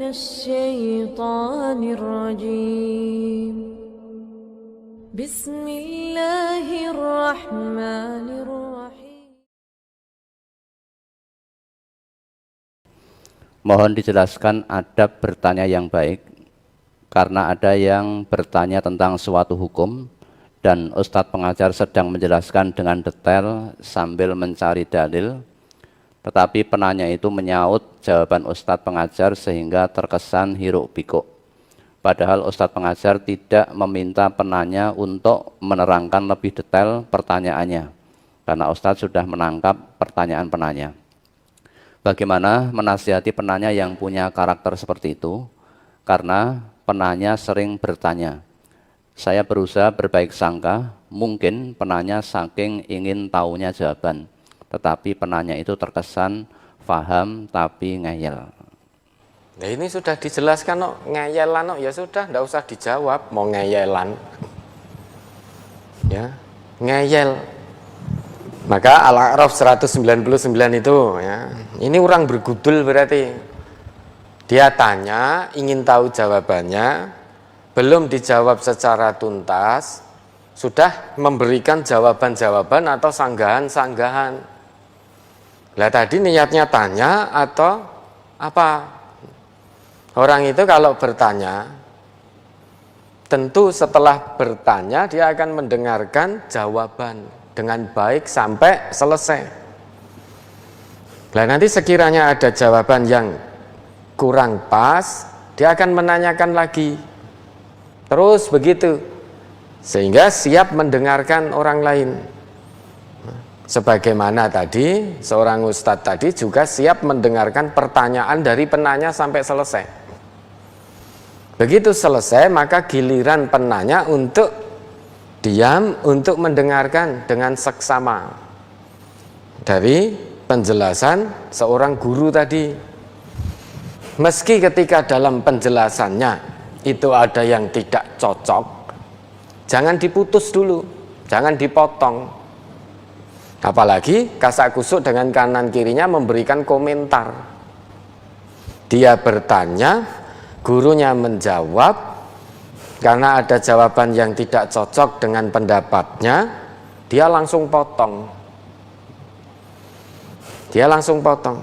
الشيطان الرجيم بسم الله الرحمن الرحيم. Mohon dijelaskan adab bertanya yang baik, karena ada yang bertanya tentang suatu hukum dan Ustadz pengajar sedang menjelaskan dengan detail sambil mencari dalil, tetapi penanya itu menyaut jawaban Ustadz pengajar sehingga terkesan hiruk pikuk. Padahal Ustadz pengajar tidak meminta penanya untuk menerangkan lebih detail pertanyaannya, karena Ustadz sudah menangkap pertanyaan penanya. Bagaimana menasihati penanya yang punya karakter seperti itu? Karena penanya sering bertanya. Saya berusaha berbaik sangka, mungkin penanya saking ingin tahunya jawaban, tetapi penanya itu terkesan paham tapi ngeyel. Nah ini sudah dijelaskan, no. Ngeyelan, no. Ya sudah, tidak usah dijawab, mau ngeyelan. Ya, ngeyel. Maka Al-A'raf 199 itu, ya, ini orang bergudul berarti. Dia tanya, ingin tahu jawabannya, belum dijawab secara tuntas, sudah memberikan jawaban-jawaban atau sanggahan-sanggahan. Lah tadi niatnya tanya atau apa? Orang itu kalau bertanya, tentu setelah bertanya dia akan mendengarkan jawaban dengan baik sampai selesai. Nah nanti sekiranya ada jawaban yang kurang pas, dia akan menanyakan lagi. Terus begitu, sehingga siap mendengarkan orang lain. Sebagaimana tadi, seorang ustadz tadi juga siap mendengarkan pertanyaan dari penanya sampai selesai. Begitu selesai, maka giliran penanya untuk diam, untuk mendengarkan dengan seksama dari penjelasan seorang guru tadi. Meski ketika dalam penjelasannya itu ada yang tidak cocok, jangan diputus dulu, jangan dipotong. Apalagi kasakusuk dengan kanan kirinya memberikan komentar. Dia bertanya, gurunya menjawab. Karena ada jawaban yang tidak cocok dengan pendapatnya, dia langsung potong. Dia langsung potong.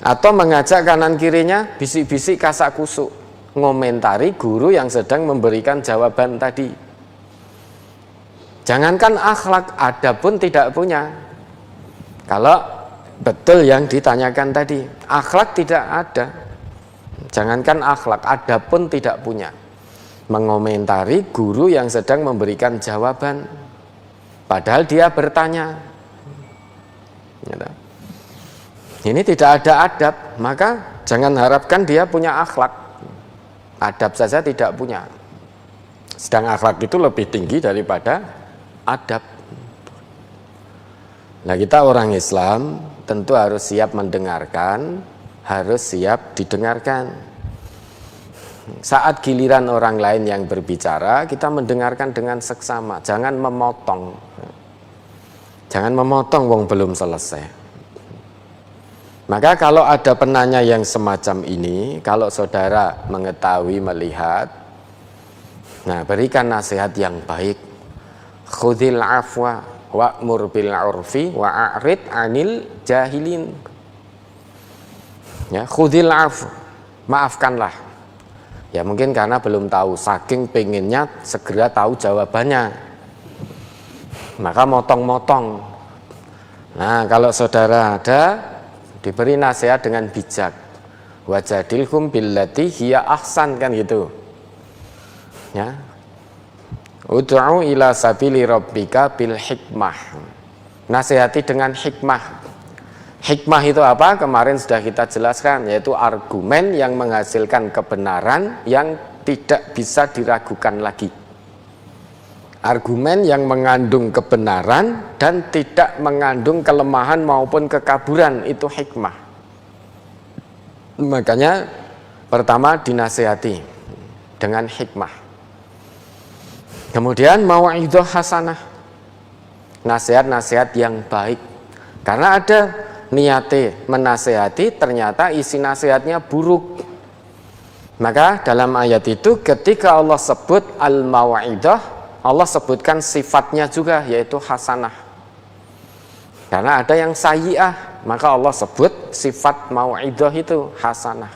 Atau mengajak kanan kirinya bisik-bisik kasak kusuk, ngomentari guru yang sedang memberikan jawaban tadi. Jangankan akhlak, adab pun tidak punya. Kalau betul yang ditanyakan tadi, akhlak tidak ada. Jangankan akhlak, adab pun tidak punya. Mengomentari guru yang sedang memberikan jawaban, padahal dia bertanya. Ini tidak ada adab, maka jangan harapkan dia punya akhlak. Adab saja tidak punya. Sedang akhlak itu lebih tinggi daripada adab. Nah kita orang Islam tentu harus siap mendengarkan, harus siap didengarkan. Saat giliran orang lain yang berbicara, kita mendengarkan dengan seksama, jangan memotong. Jangan memotong wong belum selesai. Maka kalau ada penanya yang semacam ini, kalau saudara mengetahui, melihat, nah berikan nasihat yang baik. Khudhil afwa wa'mur bil urfi wa'arid 'anil jahilin. Ya, khudhil afwa, maafkanlah. Ya mungkin karena belum tahu, saking pengennya segera tahu jawabannya, maka motong-motong. Nah kalau saudara ada, diberi nasihat dengan bijak. Wajadilhum billati hiya ahsan, kan gitu. Ya. Ud'u ila sabili rabbika bil hikmah. Nasihati dengan hikmah. Hikmah itu apa? Kemarin sudah kita jelaskan, yaitu argumen yang menghasilkan kebenaran yang tidak bisa diragukan lagi. Argumen yang mengandung kebenaran dan tidak mengandung kelemahan maupun kekaburan, itu hikmah. Makanya pertama dinasihati dengan hikmah. Kemudian mau'idhah hasanah, nasihat-nasihat yang baik. Karena ada niate menasehati, ternyata isi nasihatnya buruk. Maka dalam ayat itu ketika Allah sebut al-mau'idah, Allah sebutkan sifatnya juga, yaitu hasanah. Karena ada yang sayyi'ah, maka Allah sebut sifat mau'idah itu hasanah.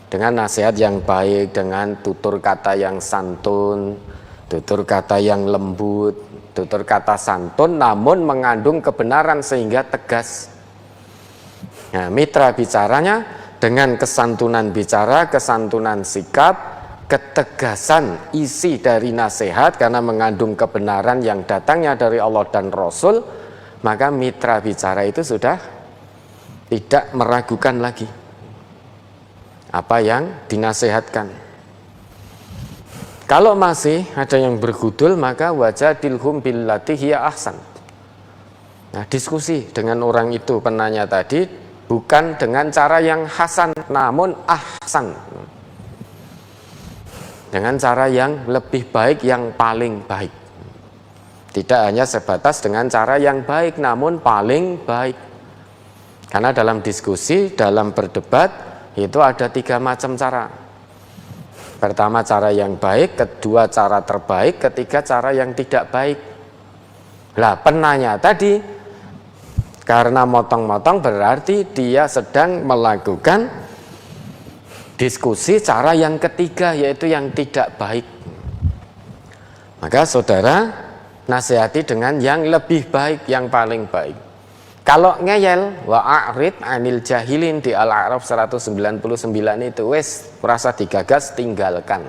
Dengan nasihat yang baik, dengan tutur kata yang santun, tutur kata yang lembut, tutur kata santun namun mengandung kebenaran sehingga tegas. Nah, mitra bicaranya dengan kesantunan bicara, kesantunan sikap, ketegasan isi dari nasihat karena mengandung kebenaran yang datangnya dari Allah dan Rasul, maka mitra bicara itu sudah tidak meragukan lagi apa yang dinasihatkan. Kalau masih ada yang bergudul, maka wajadilhum billati hiya ahsan. Nah, diskusi dengan orang itu, penanya tadi, bukan dengan cara yang hasan, namun ahsan. Dengan cara yang lebih baik, yang paling baik. Tidak hanya sebatas dengan cara yang baik, namun paling baik. Karena dalam diskusi, dalam berdebat, itu ada 3 macam cara. Pertama cara yang baik, kedua cara terbaik, ketiga cara yang tidak baik. Lah, penanya tadi, karena motong-motong berarti dia sedang melakukan diskusi cara yang ketiga, yaitu yang tidak baik. Maka saudara nasihati dengan yang lebih baik, yang paling baik. Kalau ngeyel, wa'arid anil jahilin di Al-A'raf 199 itu, wes merasa digagas, tinggalkan.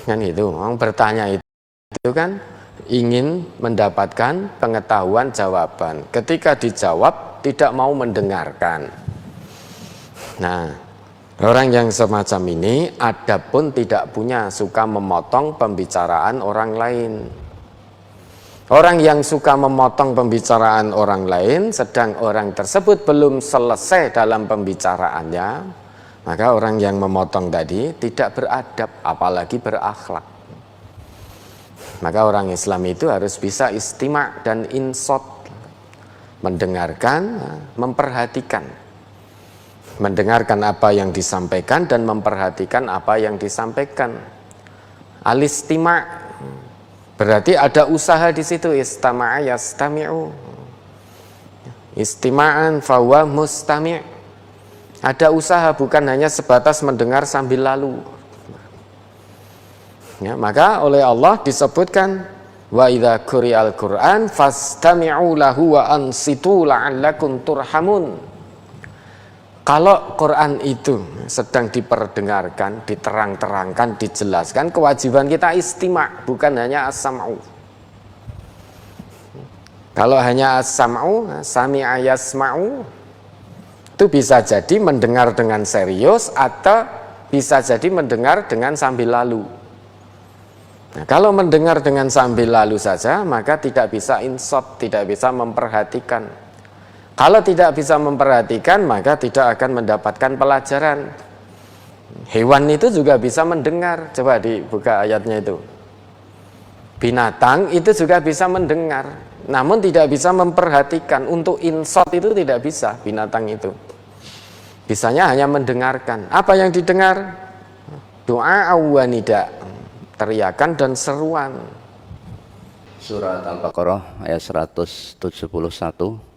Kan itu, orang bertanya itu kan ingin mendapatkan pengetahuan jawaban. Ketika dijawab tidak mau mendengarkan. Nah, orang yang semacam ini adapun tidak punya, suka memotong pembicaraan orang lain. Orang yang suka memotong pembicaraan orang lain, sedang orang tersebut belum selesai dalam pembicaraannya, maka orang yang memotong tadi tidak beradab, apalagi berakhlak. Maka orang Islam itu harus bisa istima' dan insot, mendengarkan, memperhatikan. Mendengarkan apa yang disampaikan dan memperhatikan apa yang disampaikan. Al-istima' berarti ada usaha di situ, istama'a yastami'u. Istima'an fahuwa mustami'. Ada usaha, bukan hanya sebatas mendengar sambil lalu. Ya, maka oleh Allah disebutkan wa idza quri'al Qur'an fastami'u lahu wa ansitu la'allakum turhamun. Kalau Quran itu sedang diperdengarkan, diterang-terangkan, dijelaskan, kewajiban kita istima', bukan hanya as-sam'u. Kalau hanya as-sam'u, sami'a yasma'u, itu bisa jadi mendengar dengan serius atau bisa jadi mendengar dengan sambil lalu. Nah, kalau mendengar dengan sambil lalu saja, maka tidak bisa insot, tidak bisa memperhatikan. Kalau tidak bisa memperhatikan, maka tidak akan mendapatkan pelajaran. Hewan itu juga bisa mendengar. Coba dibuka ayatnya itu. Binatang itu juga bisa mendengar, namun tidak bisa memperhatikan. Untuk insot itu tidak bisa binatang itu. Bisanya hanya mendengarkan. Apa yang didengar? Doa awanida, teriakan dan seruan. Surat Al-Baqarah ayat 171.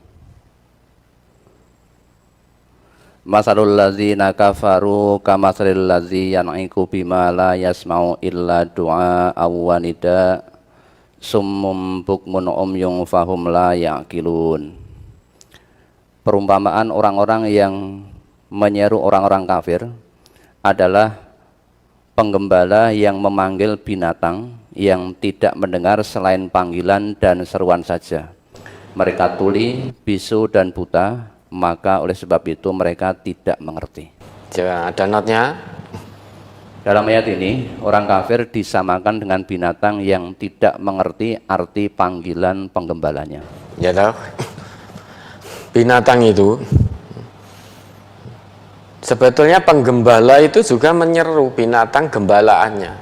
Masalul ladzina kafaru kamasalil ladzi yan'iku bima la yasma'u illa du'a wa nida summum bukmun umyun fahum la ya'qilun. Perumpamaan orang-orang yang menyeru orang-orang kafir adalah penggembala yang memanggil binatang yang tidak mendengar selain panggilan dan seruan saja. Mereka tuli, bisu dan buta, maka oleh sebab itu mereka tidak mengerti. Coba ada notnya. Dalam ayat ini, orang kafir disamakan dengan binatang yang tidak mengerti arti panggilan penggembalanya. Ya tahu. Binatang itu sebetulnya penggembala itu juga menyeru binatang gembalaannya.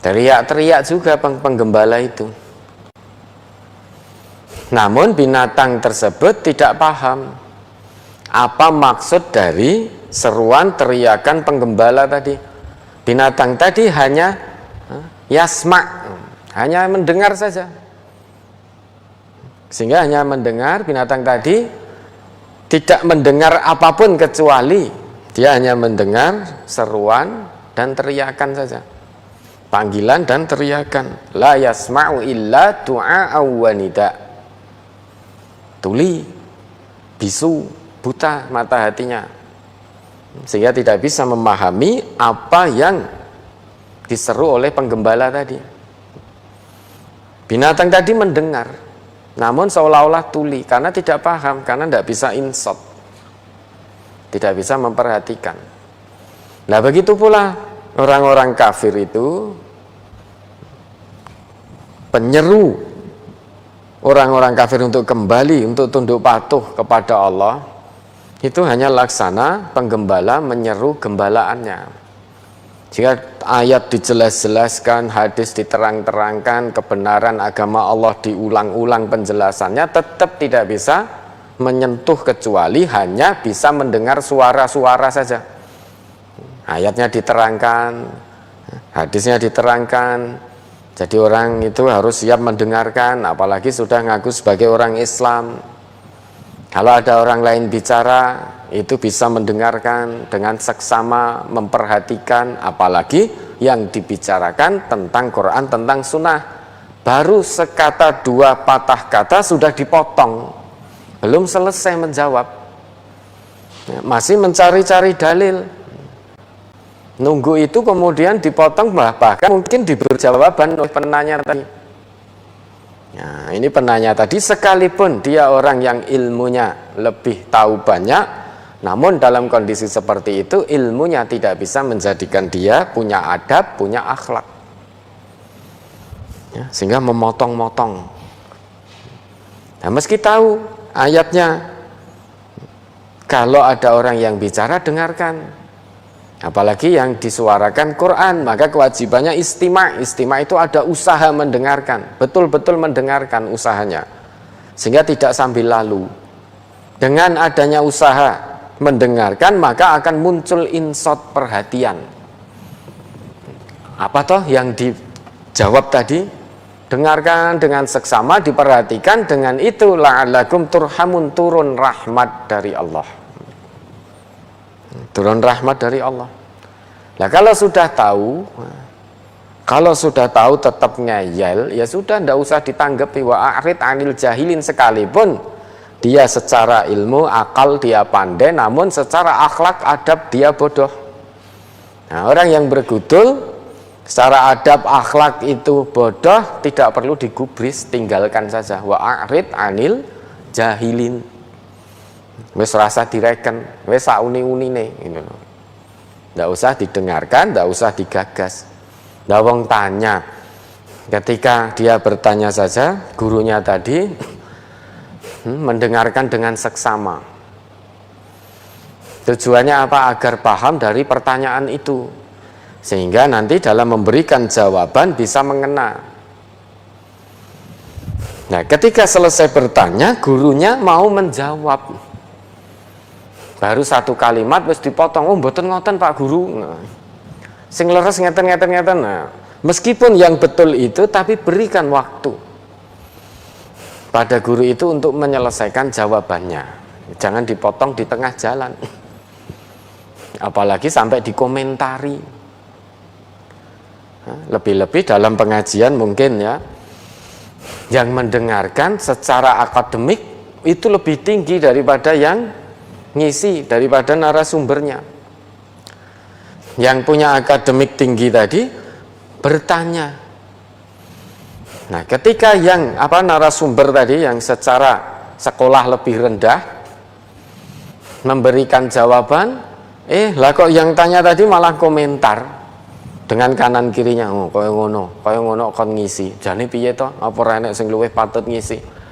Teriak-teriak juga penggembala itu. Namun binatang tersebut tidak paham apa maksud dari seruan teriakan penggembala tadi. Binatang tadi hanya yasma, hanya mendengar saja. Sehingga hanya mendengar, binatang tadi tidak mendengar apapun kecuali dia hanya mendengar seruan dan teriakan saja. Panggilan dan teriakan. La yasma'u illa du'a wa nida. Tuli, bisu, buta mata hatinya, sehingga tidak bisa memahami apa yang diseru oleh penggembala tadi. Binatang tadi mendengar, namun seolah-olah tuli karena tidak paham, karena tidak bisa insot, tidak bisa memperhatikan. Nah begitu pula orang-orang kafir itu, penyeru orang-orang kafir untuk kembali, untuk tunduk patuh kepada Allah, itu hanya laksana penggembala menyeru gembalaannya. Jika ayat dijelas-jelaskan, hadis diterang-terangkan, kebenaran agama Allah diulang-ulang penjelasannya, tetap tidak bisa menyentuh kecuali hanya bisa mendengar suara-suara saja. Ayatnya diterangkan, hadisnya diterangkan, jadi orang itu harus siap mendengarkan, apalagi sudah ngaku sebagai orang Islam. Kalau ada orang lain bicara, itu bisa mendengarkan dengan seksama, memperhatikan, apalagi yang dibicarakan tentang Quran, tentang sunnah. Baru sekata dua patah kata sudah dipotong, belum selesai menjawab, masih mencari-cari dalil. Nunggu itu kemudian dipotong, bahkan mungkin diberi jawaban oleh penanya tadi. Nah, ini penanya tadi sekalipun dia orang yang ilmunya lebih tahu banyak, namun dalam kondisi seperti itu ilmunya tidak bisa menjadikan dia punya adab, punya akhlak, ya, sehingga memotong-motong. Nah, meski tahu ayatnya, kalau ada orang yang bicara dengarkan, apalagi yang disuarakan Quran, maka kewajibannya istima'. Istima' itu ada usaha mendengarkan, betul-betul mendengarkan usahanya, sehingga tidak sambil lalu. Dengan adanya usaha mendengarkan, maka akan muncul insot perhatian. Apa toh yang dijawab tadi? Dengarkan dengan seksama, diperhatikan, dengan itu la'alakum turhamun, turun rahmat dari Allah. Turun rahmat dari Allah. Nah kalau sudah tahu tetap ngeyel, ya sudah, tidak usah ditanggapi. Wa a'rid anil jahilin, sekalipun dia secara ilmu, akal dia pandai, namun secara akhlak, adab dia bodoh. Nah orang yang bergudul secara adab akhlak itu bodoh, tidak perlu digubris, tinggalkan saja. Wa a'rid anil jahilin. Wes rasa direken, wes sauni-unine, gitu loh. Nggak usah didengarkan, nggak usah digagas. Nah, wong tanya, ketika dia bertanya saja, gurunya tadi mendengarkan dengan seksama. Tujuannya apa? Agar paham dari pertanyaan itu, sehingga nanti dalam memberikan jawaban bisa mengena. Nah, ketika selesai bertanya, gurunya mau menjawab. Baru satu kalimat wis dipotong. Oh, mboten ngoten Pak Guru. Nah, sing leres ngeten. Nah, meskipun yang betul itu, tapi berikan waktu pada guru itu untuk menyelesaikan jawabannya. Jangan dipotong di tengah jalan. Apalagi sampai dikomentari. Lebih-lebih dalam pengajian mungkin ya, yang mendengarkan secara akademik itu lebih tinggi daripada yang ngisi, daripada narasumbernya. Yang punya akademik tinggi tadi bertanya. Nah, ketika yang narasumber tadi yang secara sekolah lebih rendah memberikan jawaban, lah kok yang tanya tadi malah komentar dengan kanan kirinya. Oh, kaya ngono kon ngisi. Jane piye to? Apa ora enek sing luwih patut ngisi?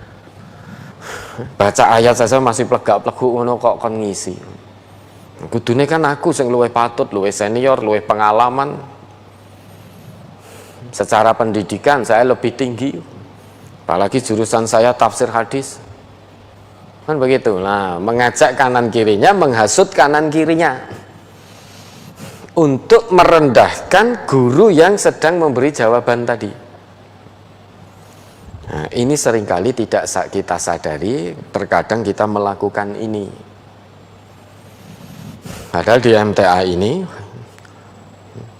Baca ayat saja masih plegak-pleguk ngono kok kon ngisi. Kudune kan aku sing luwih patut, luwih senior, luwih pengalaman. Secara pendidikan saya lebih tinggi. Apalagi jurusan saya tafsir hadis. Kan begitu. Nah, mengajak kanan kirinya, menghasut kanan kirinya untuk merendahkan guru yang sedang memberi jawaban tadi. Nah, ini seringkali tidak kita sadari, terkadang kita melakukan ini. Padahal di MTA ini,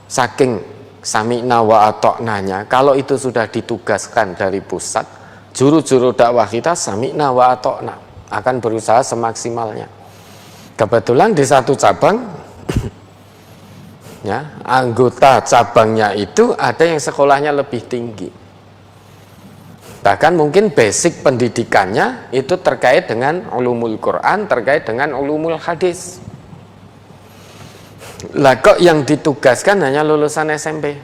saking sami'na wa ata'nanya, kalau itu sudah ditugaskan dari pusat, juru-juru dakwah kita sami'na wa ata'na, akan berusaha semaksimalnya. Kebetulan di satu cabang, ya, anggota cabangnya itu ada yang sekolahnya lebih tinggi. Bahkan mungkin basic pendidikannya itu terkait dengan ulumul Quran, terkait dengan ulumul hadis. Lah kok yang ditugaskan hanya lulusan SMP?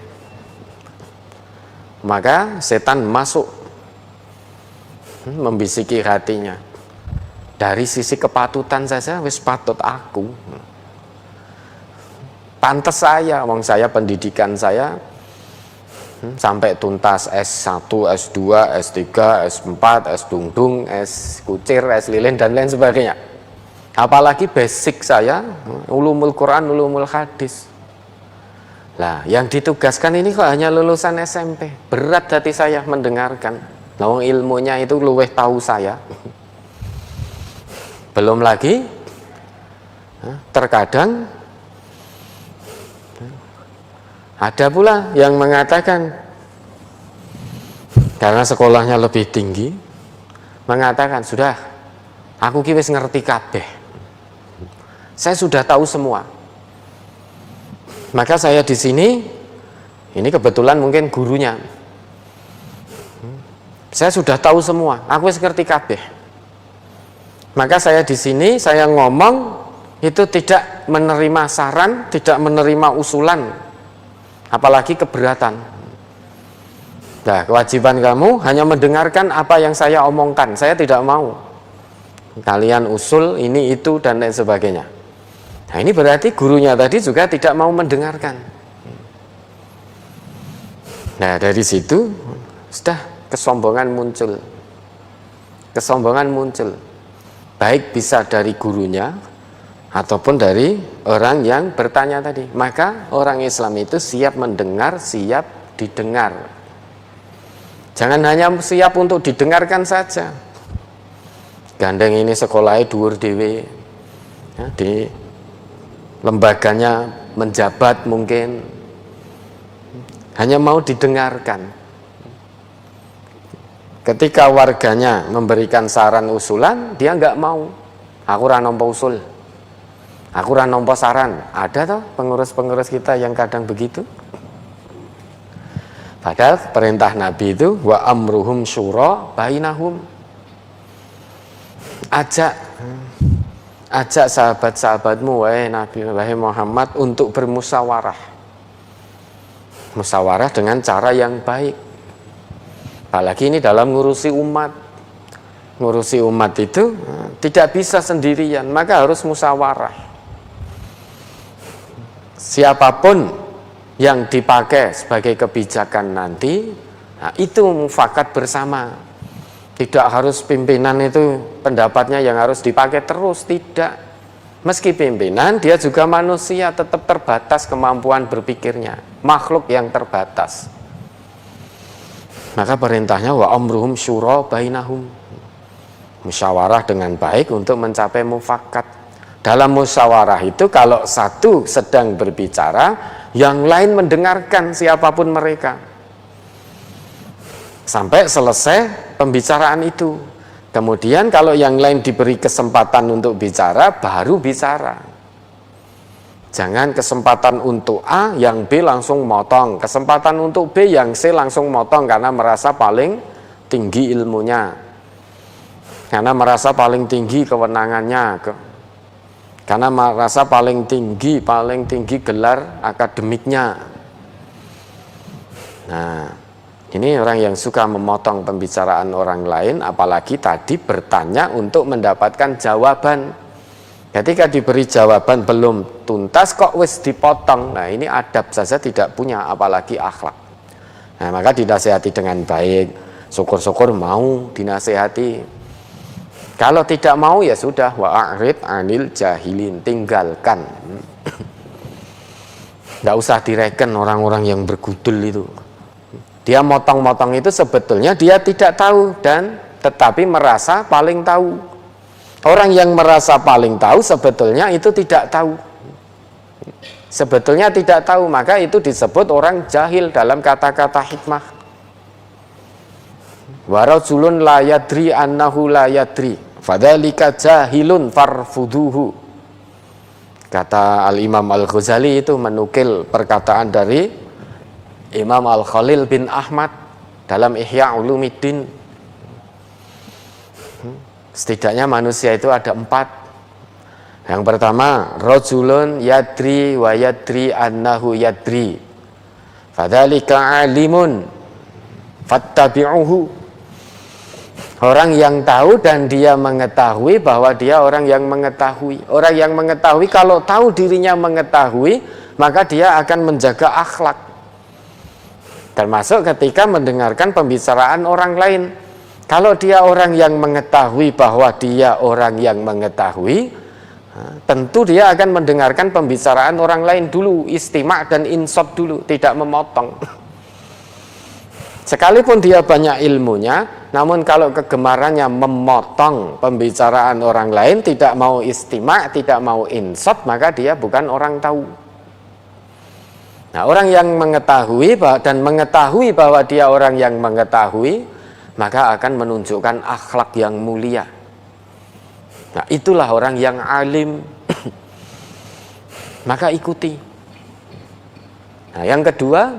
Maka setan masuk, membisiki hatinya. Dari sisi kepatutan saja wis patut aku. Pantes saya, wong saya pendidikan saya sampai tuntas S1, S2, S3, S4, S dungdung, S kucir, S lilin dan lain sebagainya. Apalagi basic saya ulumul Quran, ulumul hadis. Lah, yang ditugaskan ini kok hanya lulusan SMP. Berat hati saya mendengarkan. Nah, ilmunya itu luweh tahu saya. Belum lagi terkadang ada pula yang mengatakan karena sekolahnya lebih tinggi, mengatakan sudah aku ki wis ngerti kabeh. Saya sudah tahu semua. Maka saya di sini, ini kebetulan mungkin gurunya. Saya sudah tahu semua, aku wis ngerti kabeh. Maka saya di sini, saya ngomong itu tidak menerima saran, tidak menerima usulan, apalagi keberatan. Nah, kewajiban kamu hanya mendengarkan apa yang saya omongkan. Saya tidak mau kalian usul ini, itu, dan lain sebagainya. Nah, ini berarti gurunya tadi juga tidak mau mendengarkan. Nah, dari situ sudah kesombongan muncul. Kesombongan muncul. Baik bisa dari gurunya ataupun dari orang yang bertanya tadi. Maka orang Islam itu siap mendengar, siap didengar. Jangan hanya siap untuk didengarkan saja. Gandeng ini sekolahnya dhuwur dhewe. Ya, di lembaganya menjabat mungkin, hanya mau didengarkan. Ketika warganya memberikan saran usulan, dia nggak mau. Aku ora nampa usul, aku ora nampa saran. Ada toh pengurus-pengurus kita yang kadang begitu. Padahal perintah Nabi itu wa amruhum syura bainahum. Ajak sahabat-sahabatmu, wahai Nabi, wahai Muhammad, untuk bermusyawarah. Musyawarah dengan cara yang baik. Apalagi ini dalam ngurusi umat. Ngurusi umat itu tidak bisa sendirian, maka harus musyawarah. Siapapun yang dipakai sebagai kebijakan nanti, nah itu mufakat bersama. Tidak harus pimpinan itu pendapatnya yang harus dipakai terus, tidak. Meski pimpinan, dia juga manusia, tetap terbatas kemampuan berpikirnya, makhluk yang terbatas. Maka perintahnya wa amruhum syura bainahum. Musyawarah dengan baik untuk mencapai mufakat. Dalam musyawarah itu kalau satu sedang berbicara, yang lain mendengarkan siapapun mereka. Sampai selesai pembicaraan itu. Kemudian kalau yang lain diberi kesempatan untuk bicara, baru bicara. Jangan kesempatan untuk A, yang B langsung motong. Kesempatan untuk B, yang C langsung motong karena merasa paling tinggi ilmunya. Karena merasa paling tinggi kewenangannya. Karena merasa paling tinggi gelar akademiknya. Nah, ini orang yang suka memotong pembicaraan orang lain, apalagi tadi bertanya untuk mendapatkan jawaban. Ketika diberi jawaban belum tuntas kok wis dipotong. Nah, ini adab saja tidak punya, apalagi akhlak. Nah, maka dinasihati dengan baik. Syukur-syukur mau dinasehati. Kalau tidak mau ya sudah, wa'arid anil jahilin, tinggalkan. Nggak usah direken orang-orang yang bergudul itu. Dia motong-motong itu sebetulnya dia tidak tahu dan tetapi merasa paling tahu. Orang yang merasa paling tahu sebetulnya itu tidak tahu. Sebetulnya tidak tahu, maka itu disebut orang jahil dalam kata-kata hikmah. Wa rajulun la yadri annahu la yadri, fadzalika jahilun farfuduhu. Kata Al-Imam Al-Ghazali itu menukil perkataan dari Imam Al-Khalil bin Ahmad dalam Ihya Ulumiddin. Setidaknya manusia itu ada 4. Yang pertama, rajulun yadri wa yadri annahu yadri, fadzalika alimun fattabi'uhu. Orang yang tahu dan dia mengetahui bahwa dia orang yang mengetahui. Orang yang mengetahui kalau tahu dirinya mengetahui, maka dia akan menjaga akhlak. Termasuk ketika mendengarkan pembicaraan orang lain. Kalau dia orang yang mengetahui bahwa dia orang yang mengetahui, tentu dia akan mendengarkan pembicaraan orang lain dulu, istima' dan insot dulu, tidak memotong. Sekalipun dia banyak ilmunya, namun kalau kegemarannya memotong pembicaraan orang lain, tidak mau istima', tidak mau insot, maka dia bukan orang tahu. Nah, orang yang mengetahui dan mengetahui bahwa dia orang yang mengetahui, maka akan menunjukkan akhlak yang mulia. Nah, itulah orang yang alim. Maka ikuti. Nah, yang kedua,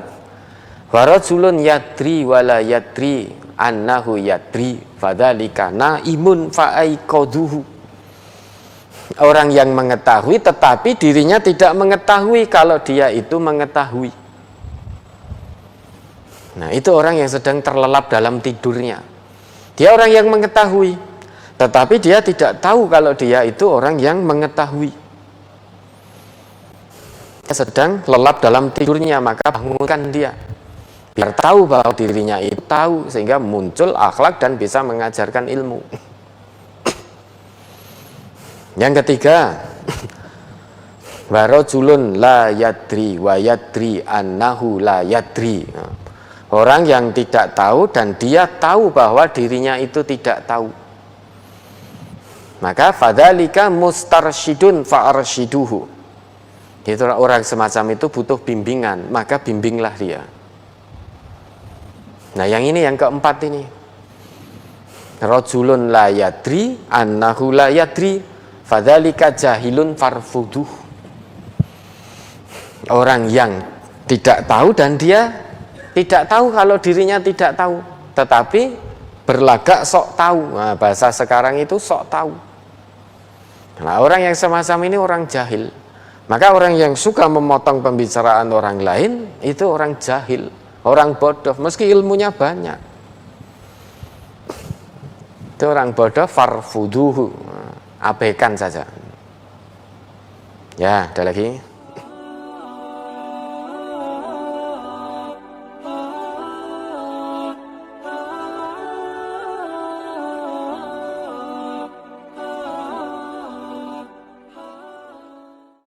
warajulun yadri wala yadri annahu yadri, fadzalika naimun fa'aiqadhuhu. Orang yang mengetahui tetapi dirinya tidak mengetahui kalau dia itu mengetahui. Nah, itu orang yang sedang terlelap dalam tidurnya. Dia orang yang mengetahui, tetapi dia tidak tahu kalau dia itu orang yang mengetahui. Dia sedang lelap dalam tidurnya, maka bangunkan dia. Biar tahu bahwa dirinya itu tahu, sehingga muncul akhlak dan bisa mengajarkan ilmu. Yang ketiga, warajulun la yadri wa yadri annahu la yadri. Orang yang tidak tahu dan dia tahu bahwa dirinya itu tidak tahu. Maka fadzalika mustarsyidun fa'arsyiduhu. Itu orang semacam itu butuh bimbingan, maka bimbinglah dia. Nah, yang ini yang keempat ini. Rajulun la yadri annahu la yadri, fadzalika jahilun farfuduh. Orang yang tidak tahu dan dia tidak tahu kalau dirinya tidak tahu, tetapi berlagak sok tahu. Nah, bahasa sekarang itu sok tahu. Nah, orang yang semacam ini orang jahil. Maka orang yang suka memotong pembicaraan orang lain itu orang jahil, orang bodoh, meski ilmunya banyak. Itu orang bodoh, farfuduhu, abaikan saja. Ya, ada lagi.